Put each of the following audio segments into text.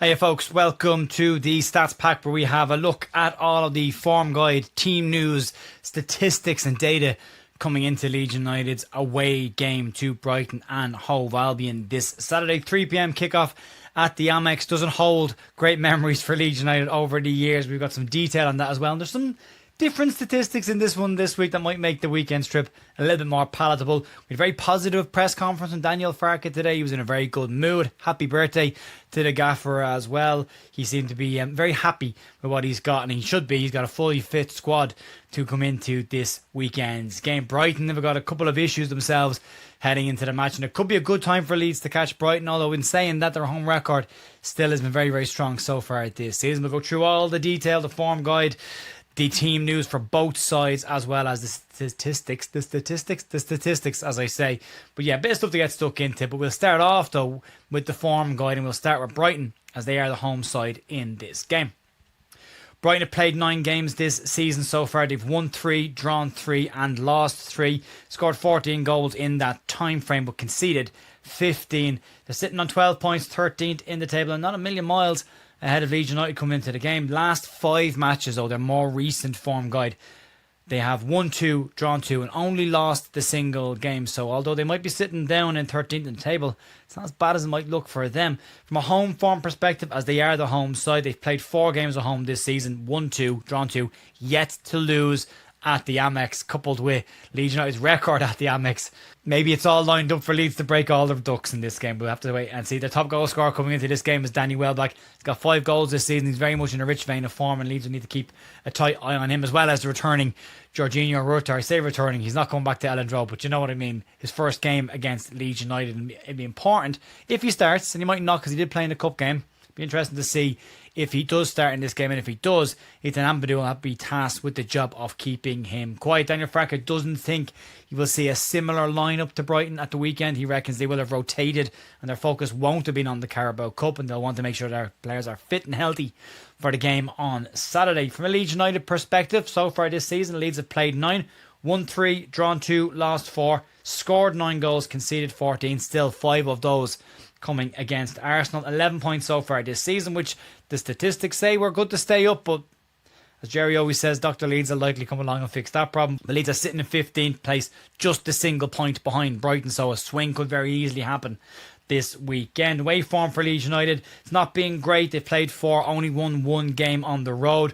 Hey folks, welcome to the Stats Pack where we have a look at all of the form guide, team news, statistics and data coming into Leeds United's away game to Brighton and Hove Albion this Saturday. 3pm kickoff at the Amex. Doesn't hold great memories for Leeds United over the years. We've got some detail on that as well. And there's some different statistics in this one this week that might make the weekend trip a little bit more palatable. We had a very positive press conference from Daniel Farke today. He was in a very good mood. Happy birthday to the gaffer as well. He seemed to be very happy with what he's got, and he should be. He's got a fully fit squad to come into this weekend's game. Brighton have got a couple of issues themselves heading into the match, and it could be a good time for Leeds to catch Brighton, although in saying that, their home record still has been very, very strong so far this season. We'll go through all the detail, the form guide, the team news for both sides, as well as the statistics, as I say. But yeah, a bit of stuff to get stuck into. But we'll start off, though, with the form guide, and we'll start with Brighton, as they are the home side in this game. Brighton have played 9 games this season so far. They've won 3, drawn 3, and lost 3. Scored 14 goals in that time frame, but conceded 15. They're sitting on 12 points, 13th in the table, and not a million miles ahead of Leeds United coming into the game. Last 5 matches, though, their more recent form guide, they have won 2, drawn 2, and only lost the single game. So although they might be sitting down in 13th in the table, it's not as bad as it might look for them. From a home form perspective, as they are the home side, they've played 4 games at home this season, won 2, drawn 2, yet to lose at the Amex, coupled with Leeds United's record at the Amex. Maybe it's all lined up for Leeds to break all their ducks in this game. We'll have to wait and see. The top goal scorer coming into this game is Danny Welbeck. He's got 5 goals this season. He's very much in a rich vein of form, and Leeds will need to keep a tight eye on him, as well as the returning Jorginho Rutter. I say returning, he's not coming back to Ellen Road, but you know what I mean. His first game against Leeds United, and it'd be important if he starts, and he might not because he did play in the cup game. Be interesting to see if he does start in this game, and if he does, Ethan Ampadu will have to be tasked with the job of keeping him quiet. Daniel Farke doesn't think he will see a similar lineup to Brighton at the weekend. He reckons they will have rotated, and their focus won't have been on the Carabao Cup, and they'll want to make sure their players are fit and healthy for the game on Saturday. From a Leeds United perspective, so far this season, Leeds have played 9, won 3, drawn 2, lost 4, scored 9 goals, conceded 14, still 5 of those coming against Arsenal. 11 points so far this season, which the statistics say we're good to stay up, but as Jerry always says, Dr. Leeds will likely come along and fix that problem. The Leeds are sitting in 15th place, just a single point behind Brighton, so a swing could very easily happen this weekend. Away form for Leeds United, it's not being great. They've played 4, only won 1 game on the road,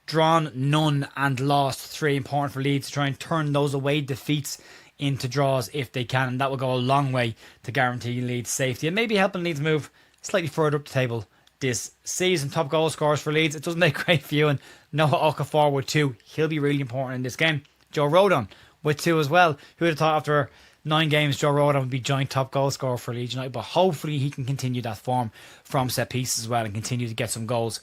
drawn none, and lost 3. Important for Leeds to try and turn those away defeats into draws if they can, and that will go a long way to guarantee Leeds safety and maybe helping Leeds move slightly further up the table this season. Top goal scorers for Leeds, it doesn't make great viewing. Noah Okafor with 2, he'll be really important in this game. Joe Rodon with 2 as well. Who would have thought after 9 games Joe Rodon would be joint top goal scorer for Leeds United, but hopefully he can continue that form from set pieces as well and continue to get some goals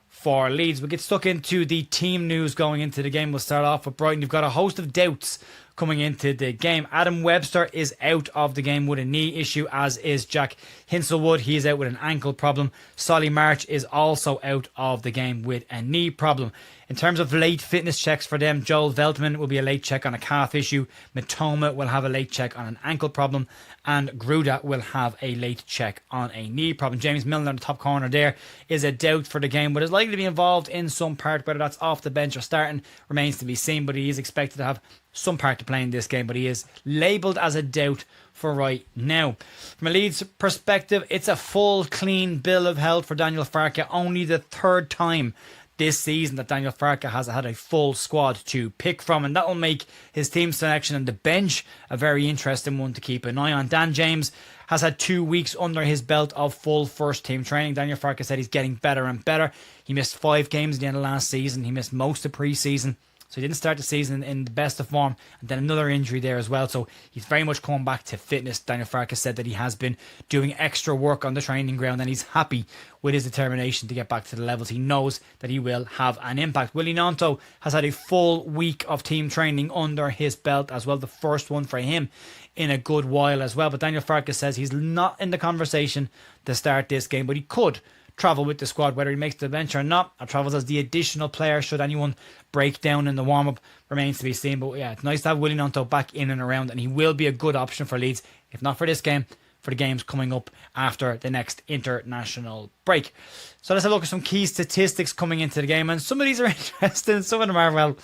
for Leeds. We'll get stuck into the team news going into the game. We'll start off with Brighton. You've got a host of doubts coming into the game. Adam Webster is out of the game with a knee issue, as is Jack Hinselwood. He is out with an ankle problem. Solly March is also out of the game with a knee problem. In terms of late fitness checks for them, Joel Veltman will be a late check on a calf issue. Mitoma will have a late check on an ankle problem. And Gruda will have a late check on a knee problem. James Milner in the top corner there is a doubt for the game, but is likely to be involved in some part. Whether that's off the bench or starting remains to be seen, but he is expected to have some part to play in this game, but he is labelled as a doubt for right now. From a Leeds perspective, it's a full, clean bill of health for Daniel Farke. Only the 3rd time this season that Daniel Farke has had a full squad to pick from, and that will make his team selection and the bench a very interesting one to keep an eye on. Dan James has had 2 weeks under his belt of full first team training. Daniel Farke said he's getting better and better. He missed 5 games at the end of last season. He missed most of pre-season, so he didn't start the season in the best of form, and then another injury there as well. So he's very much come back to fitness. Daniel Farke said that he has been doing extra work on the training ground, and he's happy with his determination to get back to the levels. He knows that he will have an impact. Willie Gnonto has had a full week of team training under his belt as well, the first one for him in a good while as well. But Daniel Farke says he's not in the conversation to start this game, but he could travel with the squad, whether he makes the bench or not, or travels as the additional player should anyone break down in the warm-up, remains to be seen. But yeah, it's nice to have Willie Gnonto back in and around, and he will be a good option for Leeds, if not for this game, for the games coming up after the next international break. So let's have a look at some key statistics coming into the game. And some of these are interesting. Some of them are, well,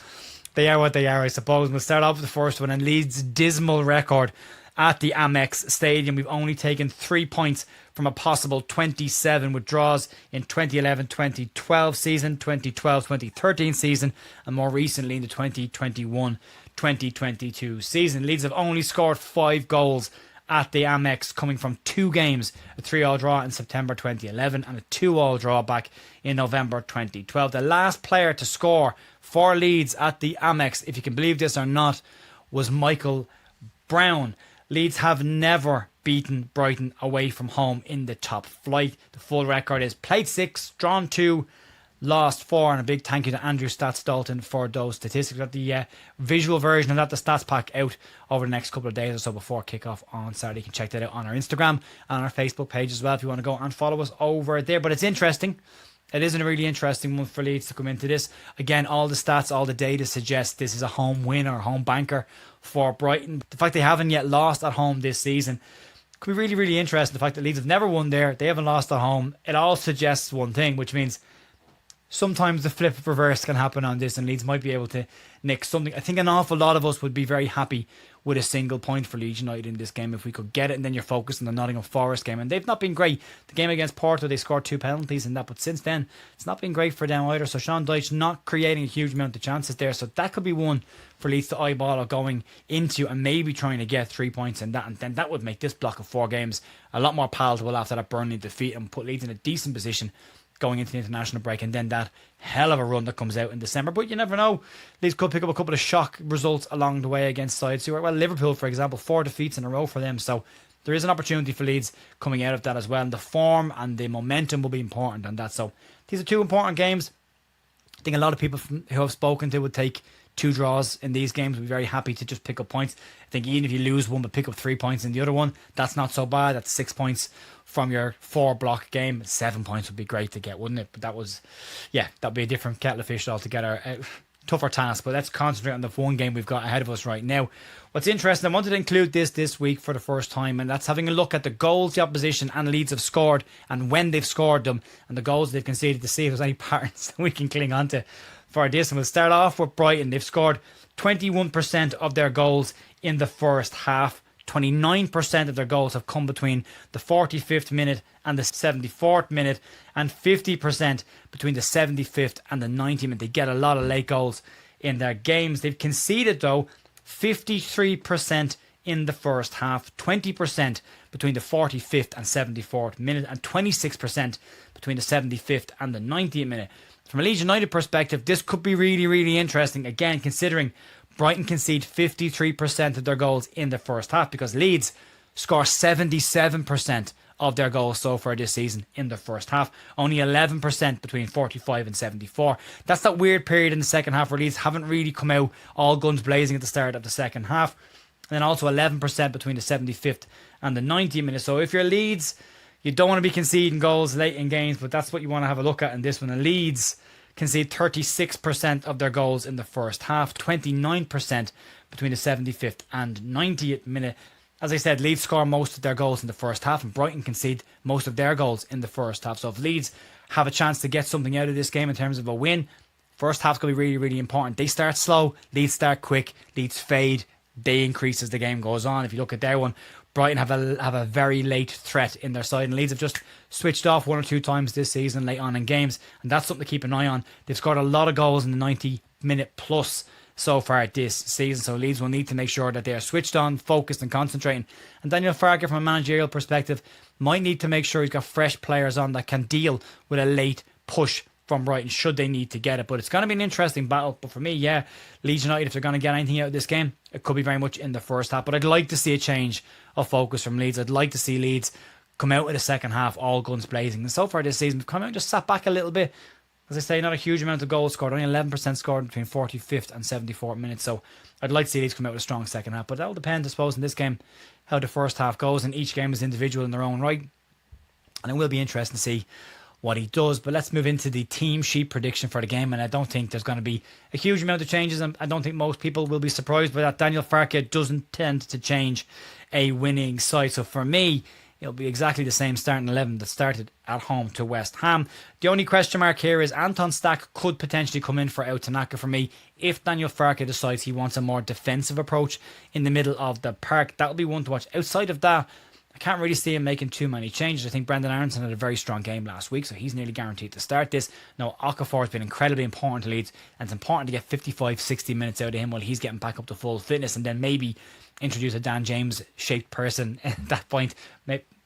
they are what they are, I suppose. We'll start off with the first one. And Leeds' dismal record at the Amex Stadium. We've only taken 3 points from a possible 27 with draws in 2011-2012 season, 2012-2013 season, and more recently in the 2021-2022 season. Leeds have only scored 5 goals at the Amex, coming from 2 games, a 3-3 draw in September 2011 and a 2-2 draw back in November 2012. The last player to score for Leeds at the Amex, if you can believe this or not, was Michael Brown. Leeds have never beaten Brighton away from home in the top flight. The full record is played 6, drawn 2, lost 4, and a big thank you to Andrew Stats Dalton for those statistics. Got the visual version of that, the stats pack, out over the next couple of days or so before kickoff on Saturday. You can check that out on our Instagram and our Facebook page as well if you want to go and follow us over there. But it's interesting. It isn't a really interesting one for Leeds to come into this. Again, all the stats, all the data suggests this is a home win or home banker for Brighton. The fact they haven't yet lost at home this season could be really, really interesting. The fact that Leeds have never won there, they haven't lost at home, it all suggests one thing, which means sometimes the flip reverse can happen on this and Leeds might be able to nick something. I think an awful lot of us would be very happy with a single point for Leeds United in this game if we could get it, and then you're focused on the Nottingham Forest game, and they've not been great. The game against Porto, they scored 2 penalties in that, but since then it's not been great for them either. So Sean Dyche not creating a huge amount of chances there, so that could be one for Leeds to eyeball or going into and maybe trying to get 3 points in that, and then that would make this block of 4 games a lot more palatable after that Burnley defeat and put Leeds in a decent position going into the international break, and then that hell of a run that comes out in December. But you never know. Leeds could pick up a couple of shock results along the way against sides who are, well, Liverpool, for example, 4 defeats in a row for them. So there is an opportunity for Leeds coming out of that as well. And the form and the momentum will be important on that. So these are 2 important games. I think a lot of people who I've spoken to would take 2 draws in these games. We'd be very happy to just pick up points. I think even if you lose one but pick up 3 points in the other one, that's not so bad. That's 6 points from your 4 block game. 7 points would be great to get, wouldn't it? But that'd be a different kettle of fish altogether. Tougher task, but let's concentrate on the one game we've got ahead of us right now. What's interesting, I wanted to include this week for the first time, and that's having a look at the goals the opposition and Leeds have scored and when they've scored them and the goals they've conceded, to see if there's any patterns that we can cling on to for this. And we'll start off with Brighton. They've scored 21% of their goals in the first half. 29% of their goals have come between the 45th minute and the 74th minute, and 50% between the 75th and the 90th minute. They get a lot of late goals in their games. They've conceded, though, 53% in the first half, 20% between the 45th and 74th minute, and 26% between the 75th and the 90th minute. From a Leeds United perspective, this could be really, really interesting. Again, considering Brighton concede 53% of their goals in the first half, because Leeds score 77% of their goals so far this season in the first half. Only 11% between 45 and 74. That's that weird period in the second half where Leeds haven't really come out all guns blazing at the start of the second half. And then also 11% between the 75th and the 90th minute. So if you're Leeds, you don't want to be conceding goals late in games, but that's what you want to have a look at in this one. And Leeds concede 36% of their goals in the first half, 29% between the 75th and 90th minute. As I said, Leeds score most of their goals in the first half, and Brighton concede most of their goals in the first half. So if Leeds have a chance to get something out of this game in terms of a win, first half's going to be really, really important. They start slow, Leeds start quick, Leeds fade, they increase as the game goes on. If you look at their one, Brighton have a very late threat in their side, and Leeds have just switched off 1 or 2 times this season late on in games, and that's something to keep an eye on. They've scored a lot of goals in the 90-minute plus so far this season, so Leeds will need to make sure that they are switched on, focused and concentrating. And Daniel Farke, from a managerial perspective, might need to make sure he's got fresh players on that can deal with a late push from Brighton should they need to get it. But it's going to be an interesting battle. But for me, Leeds United, if they're going to get anything out of this game, it could be very much in the first half. But I'd like to see a change of focus from Leeds. I'd like to see Leeds come out of the second half all guns blazing. And so far this season, we've come out and just sat back a little bit. As I say, not a huge amount of goals scored, only 11% scored between 45th and 74th minutes. So I'd like to see Leeds come out with a strong second half. But that will depend, I suppose, in this game, how the first half goes. And each game is individual in their own right. And it will be interesting to see what he does. But let's move into the team sheet prediction for the game, and I don't think there's going to be a huge amount of changes, and I don't think most people will be surprised by that. Daniel Farke doesn't tend to change a winning side, so for me, It'll be exactly the same starting 11 that started at home to West Ham. The only question mark here is Anton Stack could potentially come in for out Tanaka for me if Daniel Farke decides he wants a more defensive approach in the middle of the park. That'll be one to watch. Outside of that, I can't really see him making too many changes. I think Brendan Aronson had a very strong game last week, so he's nearly guaranteed to start this. Now, Okafor has been incredibly important to Leeds, and it's important to get 55, 60 minutes out of him while he's getting back up to full fitness, and then maybe introduce a Dan James-shaped person at that point.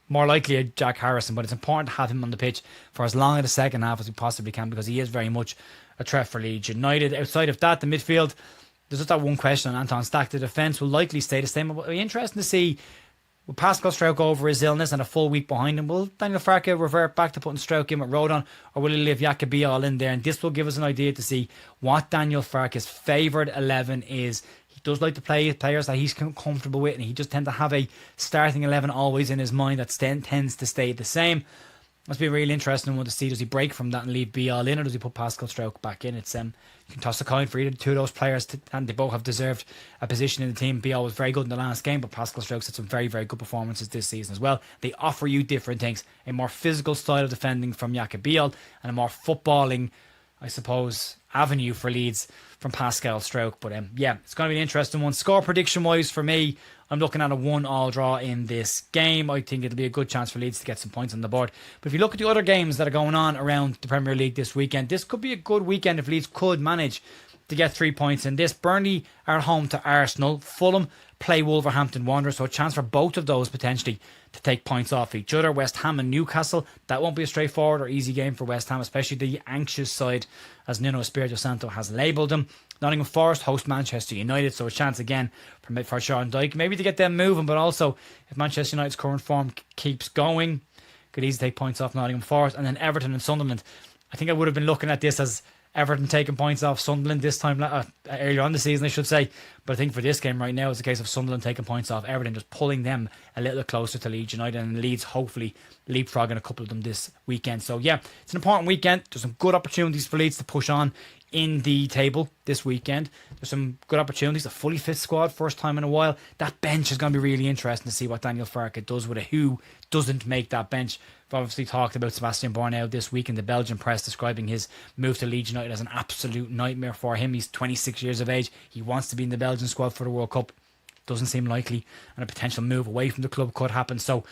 More likely a Jack Harrison, but it's important to have him on the pitch for as long of the second half as we possibly can, because he is very much a threat for Leeds United. Outside of that, the midfield, there's just that one question on Anton Stack. The defence will likely stay the same. It'll be interesting to see, with Pascal Struijk over his illness and a full week behind him, will Daniel Farke revert back to putting Struijk in with Rodon, or will he leave Jacobi all in there? And this will give us an idea to see what Daniel Farke's favoured 11 is. He does like to play players that he's comfortable with, and he just tends to have a starting 11 always in his mind that tends to stay the same. Must be a really interesting one to see. Does he break from that and leave Bial in, or does he put Pascal Struijk back in? It's you can toss a coin for either two of those players, and they both have deserved a position in the team. Bial was very good in the last game, but Pascal Struijk had some very, very good performances this season as well. They offer you different things: a more physical style of defending from Jakob Bial, and a more footballing, I suppose, avenue for Leeds from Pascal Struijk. But yeah, it's going to be an interesting one. Score prediction wise for me, I'm looking at a 1-1 draw in this game. I think it'll be a good chance for Leeds to get some points on the board. But if you look at the other games that are going on around the Premier League this weekend, this could be a good weekend if Leeds could manage to get 3 points in this. Burnley are at home to Arsenal. Fulham play Wolverhampton Wanderers, so a chance for both of those potentially to take points off each other. West Ham and Newcastle, that won't be a straightforward or easy game for West Ham, especially the anxious side, as Nuno Espirito Santo has labelled them. Nottingham Forest host Manchester United, so a chance again for Sean Dyche, maybe to get them moving, but also if Manchester United's current form keeps going, could easily take points off Nottingham Forest. And then Everton and Sunderland. I think I would have been looking at this as Everton taking points off Sunderland this time, earlier on the season, I should say. But I think for this game right now, it's a case of Sunderland taking points off Everton, just pulling them a little closer to Leeds United, and Leeds hopefully leapfrogging a couple of them this weekend. So yeah, it's an important weekend. There's some good opportunities for Leeds to push on in the table this weekend. There's some good opportunities. A fully fit squad, first time in a while. That bench is going to be really interesting to see what Daniel Farke does with it. Who doesn't make that bench? We've obviously talked about Sebastian Bornau this week in the Belgian press, describing his move to Leeds United as an absolute nightmare for him. He's 26 years of age. He wants to be in the Belgian squad for the World Cup. Doesn't seem likely, and a potential move away from the club could happen. So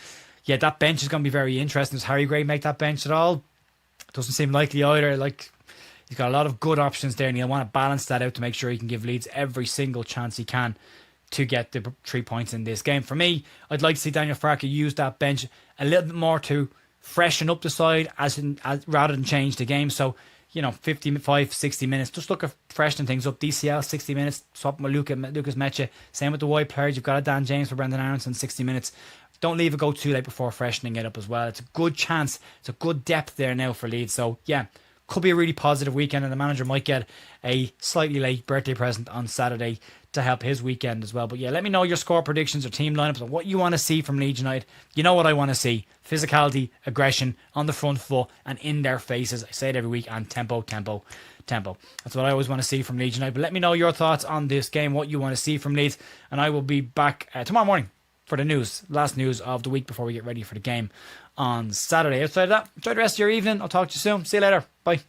yeah, that bench is going to be very interesting. Does Harry Gray make that bench at all? Doesn't seem likely either. He's got a lot of good options there, and he'll want to balance that out to make sure he can give Leeds every single chance he can to get the 3 points in this game. For me, I'd like to see Daniel Farke use that bench a little bit more to freshen up the side rather than change the game. So, 55, 60 minutes. Just look at freshening things up. DCL, 60 minutes. Swap with Lucas Meche. Same with the wide players. You've got a Dan James for Brendan Aronson, 60 minutes. Don't leave it go too late before freshening it up as well. It's a good chance. It's a good depth there now for Leeds. So, yeah, could be a really positive weekend, and the manager might get a slightly late birthday present on Saturday to help his weekend as well. But yeah, let me know your score predictions or team lineups and what you want to see from Leeds United. You know what I want to see: physicality, aggression on the front foot and in their faces. I say it every week, and tempo. That's what I always want to see from Leeds United. But let me know your thoughts on this game, what you want to see from Leeds, and I will be back tomorrow morning for the last news of the week before we get ready for the game on Saturday. Outside of that, enjoy the rest of your evening. I'll talk to you soon. See you later. Bye.